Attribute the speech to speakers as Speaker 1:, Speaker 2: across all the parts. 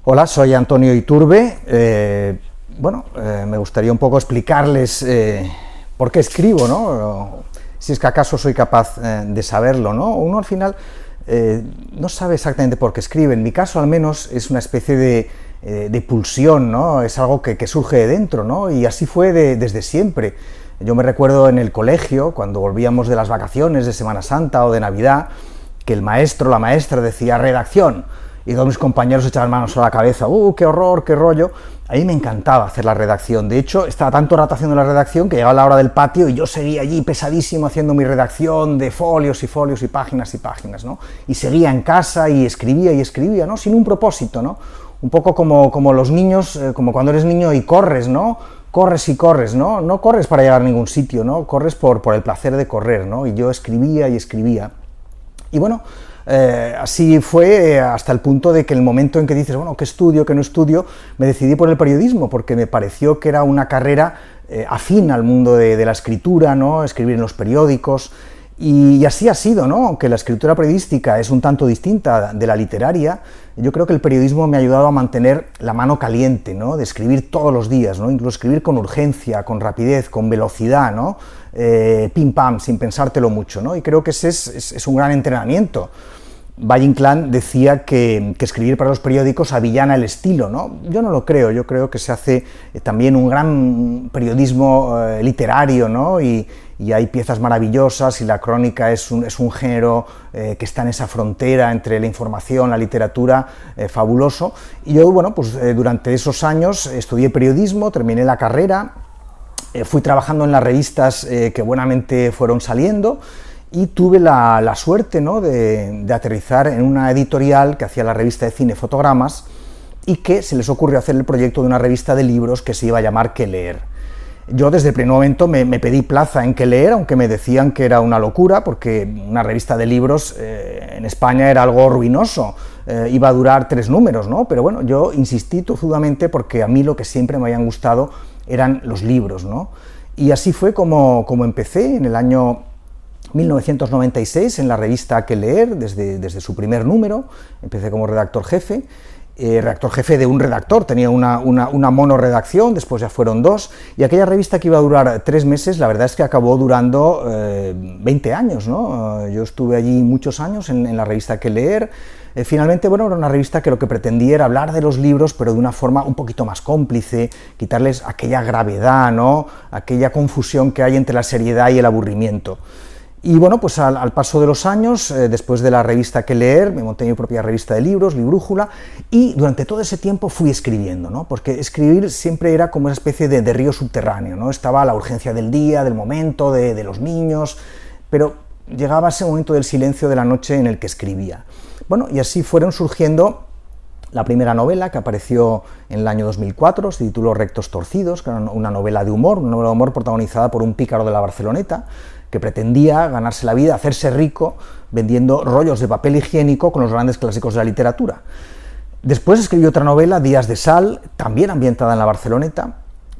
Speaker 1: Hola, soy Antonio Iturbe. Me gustaría un poco explicarles por qué escribo, ¿no? Si es que acaso soy capaz de saberlo, ¿no? Uno al final no sabe exactamente por qué escribe. En mi caso, al menos, es una especie de pulsión, ¿no? Es algo que surge de dentro, ¿no? Y así fue desde siempre. Yo me recuerdo en el colegio, cuando volvíamos de las vacaciones de Semana Santa o de Navidad, que el maestro o la maestra decía redacción, y todos mis compañeros echaban manos a la cabeza, qué horror, qué rollo. A mí me encantaba hacer la redacción. De hecho, estaba tanto rato haciendo la redacción que llegaba la hora del patio y yo seguía allí pesadísimo haciendo mi redacción de folios y folios y páginas, ¿no? Y seguía en casa y escribía, ¿no? Sin un propósito, ¿no? Un poco como los niños, como cuando eres niño y corres, ¿no? Corres y corres, ¿no? No corres para llegar a ningún sitio, ¿no? Corres por el placer de correr, ¿no? Y yo escribía y escribía. Y bueno, así fue hasta el punto de que el momento en que dices, bueno, ¿qué estudio, qué no estudio? Me decidí por el periodismo, porque me pareció que era una carrera afín al mundo de la escritura, ¿no? Escribir en los periódicos, y así ha sido, ¿no? Aunque la escritura periodística es un tanto distinta de la literaria, yo creo que el periodismo me ha ayudado a mantener la mano caliente, ¿no? De escribir todos los días, ¿no? Incluso escribir con urgencia, con rapidez, con velocidad, ¿no? Pim pam, sin pensártelo mucho, ¿no? Y creo que ese es un gran entrenamiento. Valle Inclán decía que escribir para los periódicos avillana el estilo, ¿no? Yo no lo creo, yo creo que se hace también un gran periodismo literario, ¿no? Y hay piezas maravillosas y la crónica es un género que está en esa frontera entre la información, la literatura, fabuloso. Y yo, durante esos años estudié periodismo, terminé la carrera, fui trabajando en las revistas que buenamente fueron saliendo, y tuve la suerte, ¿no? de aterrizar en una editorial que hacía la revista de cine Fotogramas y que se les ocurrió hacer el proyecto de una revista de libros que se iba a llamar ¿Qué leer? Yo desde el primer momento me pedí plaza en ¿Qué leer?, aunque me decían que era una locura, porque una revista de libros en España era algo ruinoso, iba a durar 3 números, ¿no? Pero bueno, yo insistí tozudamente porque a mí lo que siempre me habían gustado eran los libros, ¿no? Y así fue como empecé en el año 1996 en la revista ¿Qué leer?, desde su primer número. Empecé como redactor jefe de un redactor, tenía una monoredacción, después ya fueron 2, y aquella revista que iba a durar 3 meses, la verdad es que acabó durando 20 años, ¿no? Yo estuve allí muchos años en la revista ¿Qué leer?. Finalmente, era una revista que lo que pretendía era hablar de los libros, pero de una forma un poquito más cómplice, quitarles aquella gravedad, ¿no? Aquella confusión que hay entre la seriedad y el aburrimiento. Y al paso de los años, después de la revista ¿Qué leer?, me monté mi propia revista de libros, Librújula, y durante todo ese tiempo fui escribiendo, ¿no? Porque escribir siempre era como una especie de río subterráneo, ¿no? Estaba la urgencia del día, del momento, de los niños, pero llegaba ese momento del silencio de la noche en el que escribía. Y así fueron surgiendo la primera novela, que apareció en el año 2004, se tituló Rectos torcidos, que era una novela de humor, protagonizada por un pícaro de la Barceloneta, que pretendía ganarse la vida, hacerse rico, vendiendo rollos de papel higiénico con los grandes clásicos de la literatura. Después escribí otra novela, Días de sal, también ambientada en la Barceloneta,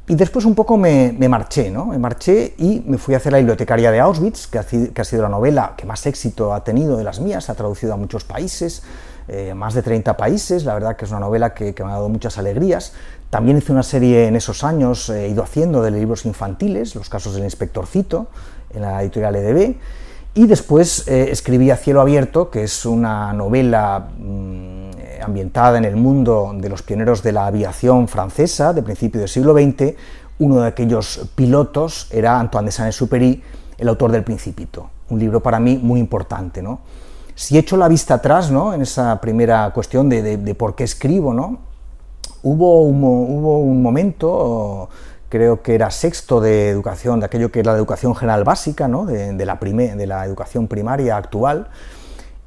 Speaker 1: y después un poco me marché, ¿no? Me marché y me fui a hacer La bibliotecaria de Auschwitz, que ha sido la novela que más éxito ha tenido de las mías, se ha traducido a muchos países, más de 30 países, la verdad que es una novela que me ha dado muchas alegrías. También hice una serie en esos años, he ido haciendo, de libros infantiles, Los casos del inspectorcito, en la editorial EDB, y después escribí A cielo abierto, que es una novela ambientada en el mundo de los pioneros de la aviación francesa de principios del siglo XX. Uno de aquellos pilotos era Antoine de Saint-Exupéry, el autor del Principito, un libro para mí muy importante, ¿no? Si echo la vista atrás, ¿no?, en esa primera cuestión de por qué escribo, ¿no?, hubo un momento, creo que era sexto de educación, de aquello que era la educación general básica, ¿no?, de la educación primaria actual,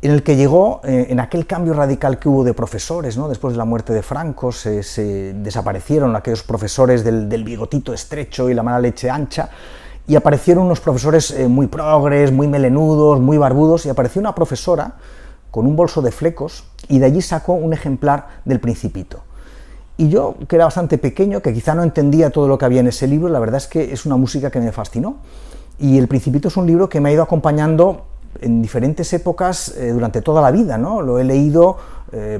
Speaker 1: en el que llegó, en aquel cambio radical que hubo de profesores, ¿no?, después de la muerte de Franco, se desaparecieron aquellos profesores del bigotito estrecho y la mala leche ancha, y aparecieron unos profesores muy progres, muy melenudos, muy barbudos, y apareció una profesora con un bolso de flecos, y de allí sacó un ejemplar del Principito. Y yo, que era bastante pequeño, que quizá no entendía todo lo que había en ese libro, la verdad es que es una música que me fascinó. Y El Principito es un libro que me ha ido acompañando en diferentes épocas durante toda la vida, ¿no? Lo he leído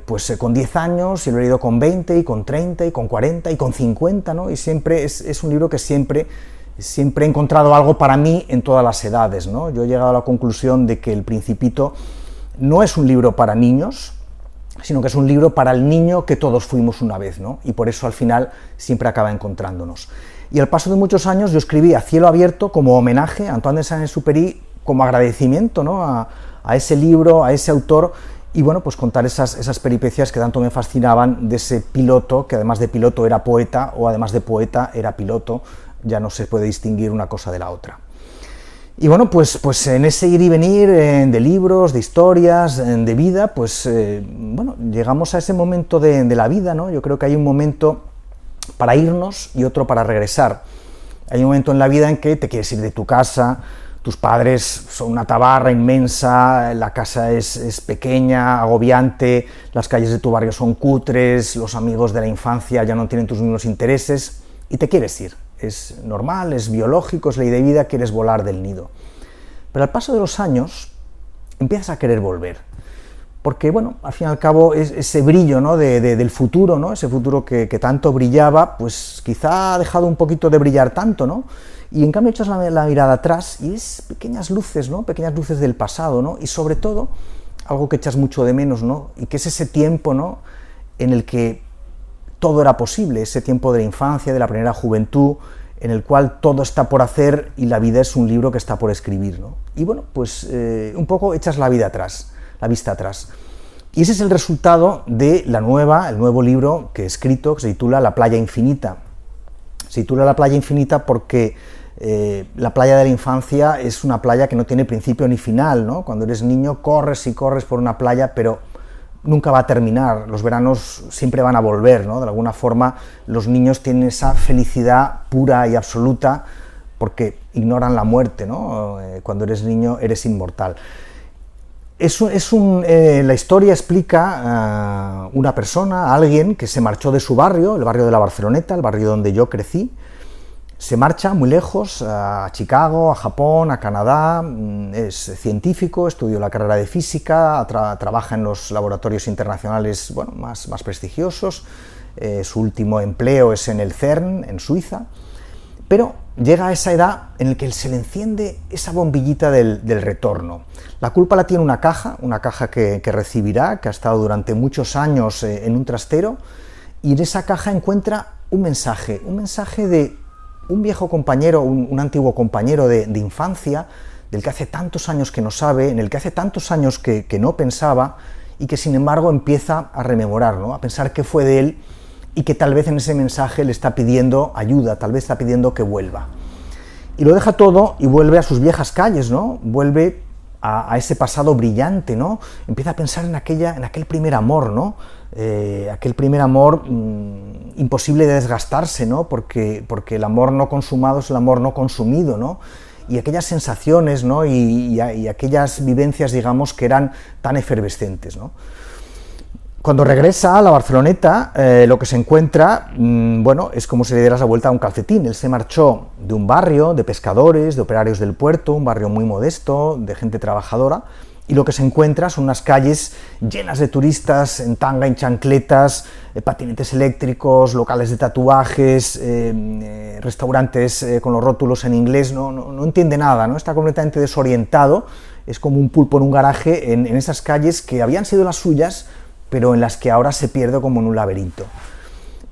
Speaker 1: pues con 10 años, y lo he leído con 20, y con 30, y con 40, y con 50, ¿no? Y siempre es un libro que siempre he encontrado algo para mí en todas las edades, ¿no? Yo he llegado a la conclusión de que El Principito no es un libro para niños, sino que es un libro para el niño que todos fuimos una vez, ¿no? Y por eso al final siempre acaba encontrándonos. Y al paso de muchos años yo escribí A cielo abierto como homenaje a Antoine de Saint-Exupéry, como agradecimiento, ¿no?, a ese libro, a ese autor, y bueno, pues contar esas peripecias que tanto me fascinaban de ese piloto, que además de piloto era poeta, o además de poeta era piloto. Ya no se puede distinguir una cosa de la otra. Y bueno, pues en ese ir y venir de libros, de historias, de vida, pues bueno, llegamos a ese momento de la vida, ¿no? Yo creo que hay un momento para irnos y otro para regresar. Hay un momento en la vida en que te quieres ir de tu casa, tus padres son una tabarra inmensa, la casa es pequeña, agobiante, las calles de tu barrio son cutres, los amigos de la infancia ya no tienen tus mismos intereses, y te quieres ir. Es normal, es biológico, es ley de vida, quieres volar del nido. Pero al paso de los años empiezas a querer volver, porque bueno, al fin y al cabo ese brillo, ¿no?, del futuro, ¿no?, ese futuro que tanto brillaba, pues quizá ha dejado un poquito de brillar tanto, ¿no?, y en cambio echas la mirada atrás y es pequeñas luces, ¿no?, pequeñas luces del pasado, ¿no?, y sobre todo algo que echas mucho de menos, ¿no?, y que es ese tiempo, ¿no?, en el que todo era posible, ese tiempo de la infancia, de la primera juventud, en el cual todo está por hacer y la vida es un libro que está por escribir, ¿no? Y bueno, pues un poco echas la vista atrás. Y ese es el resultado de el nuevo libro que he escrito, que se titula La playa infinita. Se titula La playa infinita porque la playa de la infancia es una playa que no tiene principio ni final, ¿no? Cuando eres niño corres y corres por una playa, pero nunca va a terminar, los veranos siempre van a volver, ¿no? De alguna forma los niños tienen esa felicidad pura y absoluta porque ignoran la muerte, ¿no? Cuando eres niño eres inmortal. La historia explica una persona, alguien que se marchó de su barrio, el barrio de la Barceloneta, el barrio donde yo crecí. Se marcha muy lejos, a Chicago, a Japón, a Canadá, es científico, estudió la carrera de física, trabaja en los laboratorios internacionales, bueno, más prestigiosos, su último empleo es en el CERN, en Suiza, pero llega a esa edad en la que se le enciende esa bombillita del retorno. La culpa la tiene una caja que recibirá, que ha estado durante muchos años en un trastero, y en esa caja encuentra un mensaje de un viejo compañero, un antiguo compañero de infancia, del que hace tantos años que no sabe, en el que hace tantos años que no pensaba, y que sin embargo empieza a rememorar, ¿no?, a pensar qué fue de él, y que tal vez en ese mensaje le está pidiendo ayuda, tal vez está pidiendo que vuelva. Y lo deja todo y vuelve a sus viejas calles, ¿no?, vuelve a ese pasado brillante, ¿no?, empieza a pensar en aquel primer amor, ¿no?, aquel primer amor imposible de desgastarse, ¿no?, porque el amor no consumado es el amor no consumido, ¿no?, y aquellas sensaciones, ¿no?, y aquellas vivencias, digamos, que eran tan efervescentes, ¿no? Cuando regresa a la Barceloneta, lo que se encuentra, bueno, es como si le dieras la vuelta a un calcetín. Él se marchó de un barrio de pescadores, de operarios del puerto, un barrio muy modesto, de gente trabajadora, y lo que se encuentra son unas calles llenas de turistas en tanga, en chancletas, patinetes eléctricos, locales de tatuajes, restaurantes con los rótulos en inglés, no entiende nada, ¿no?, está completamente desorientado, es como un pulpo en un garaje en esas calles que habían sido las suyas, pero en las que ahora se pierde como en un laberinto.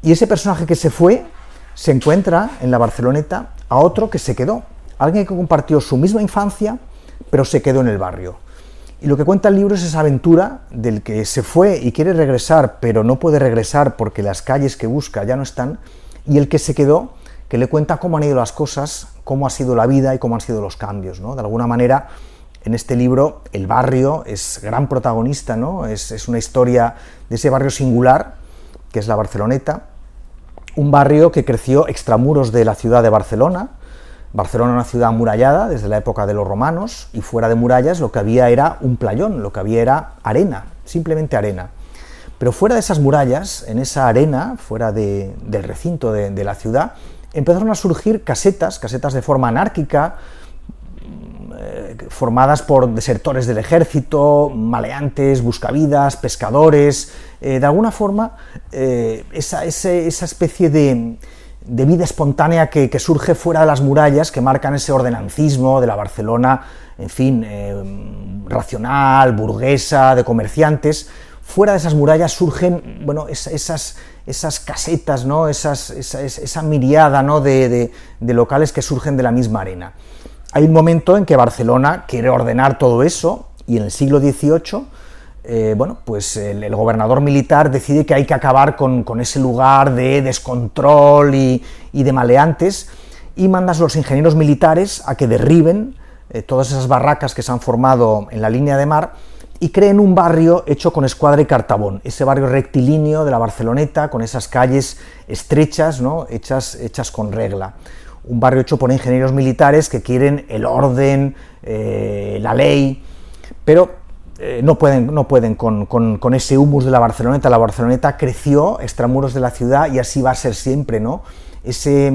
Speaker 1: Y ese personaje que se fue, se encuentra en la Barceloneta a otro que se quedó, alguien que compartió su misma infancia, pero se quedó en el barrio. Y lo que cuenta el libro es esa aventura del que se fue y quiere regresar, pero no puede regresar porque las calles que busca ya no están, y el que se quedó, que le cuenta cómo han ido las cosas, cómo ha sido la vida y cómo han sido los cambios, ¿no? De alguna manera, en este libro, el barrio es gran protagonista, ¿no? Es una historia de ese barrio singular, que es la Barceloneta, un barrio que creció extramuros de la ciudad de Barcelona. Barcelona, una ciudad amurallada desde la época de los romanos, y fuera de murallas lo que había era un playón, lo que había era arena, simplemente arena. Pero fuera de esas murallas, en esa arena, fuera del recinto de la ciudad, empezaron a surgir casetas de forma anárquica, formadas por desertores del ejército, maleantes, buscavidas, pescadores. De alguna forma, esa especie de vida espontánea que surge fuera de las murallas, que marcan ese ordenancismo de la Barcelona, en fin, racional, burguesa, de comerciantes. Fuera de esas murallas surgen, bueno, esas casetas, ¿no? esa miriada, ¿no? de locales que surgen de la misma arena. Hay un momento en que Barcelona quiere ordenar todo eso, y en el siglo XVIII, bueno, pues el gobernador militar decide que hay que acabar con ese lugar de descontrol y de maleantes, y manda a los ingenieros militares a que derriben todas esas barracas que se han formado en la línea de mar, y creen un barrio hecho con escuadra y cartabón, ese barrio rectilíneo de la Barceloneta, con esas calles estrechas, ¿no? hechas con regla. Un barrio hecho por ingenieros militares que quieren el orden, la ley, pero no pueden con ese humus de la Barceloneta. La Barceloneta creció extramuros de la ciudad, y así va a ser siempre, ¿no? Ese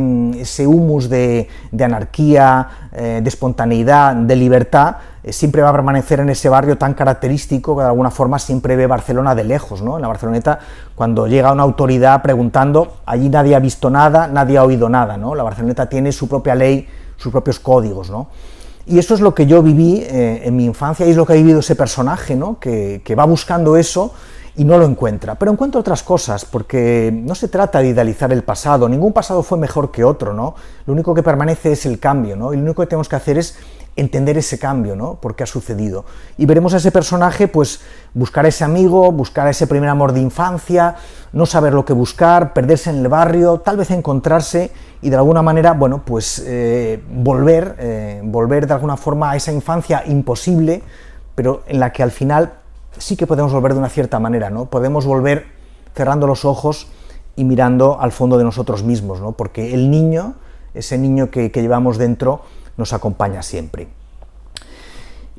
Speaker 1: humus de anarquía, de espontaneidad, de libertad, siempre va a permanecer en ese barrio tan característico que de alguna forma siempre ve Barcelona de lejos, ¿no? En la Barceloneta, cuando llega una autoridad preguntando, allí nadie ha visto nada, nadie ha oído nada, ¿no? La Barceloneta tiene su propia ley, sus propios códigos, ¿no? Y eso es lo que yo viví en mi infancia, y es lo que ha vivido ese personaje, ¿no? que va buscando eso y no lo encuentra, pero encuentra otras cosas, porque no se trata de idealizar el pasado, ningún pasado fue mejor que otro, ¿no? Lo único que permanece es el cambio, ¿no? Y lo único que tenemos que hacer es entender ese cambio, ¿no? Por qué ha sucedido. Y veremos a ese personaje, pues, buscar a ese amigo, buscar a ese primer amor de infancia, no saber lo que buscar, perderse en el barrio, tal vez encontrarse y de alguna manera, bueno, pues volver de alguna forma a esa infancia imposible, pero en la que al final sí que podemos volver de una cierta manera, ¿no? Podemos volver cerrando los ojos y mirando al fondo de nosotros mismos, ¿no? Porque el niño, ese niño que llevamos dentro, nos acompaña siempre.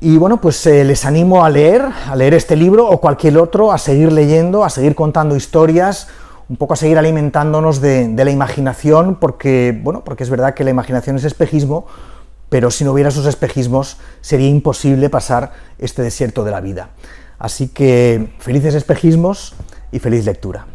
Speaker 1: Y bueno, pues les animo a leer este libro o cualquier otro, a seguir leyendo, a seguir contando historias, un poco a seguir alimentándonos de la imaginación, porque, bueno, porque es verdad que la imaginación es espejismo, pero si no hubiera esos espejismos sería imposible pasar este desierto de la vida. Así que felices espejismos y feliz lectura.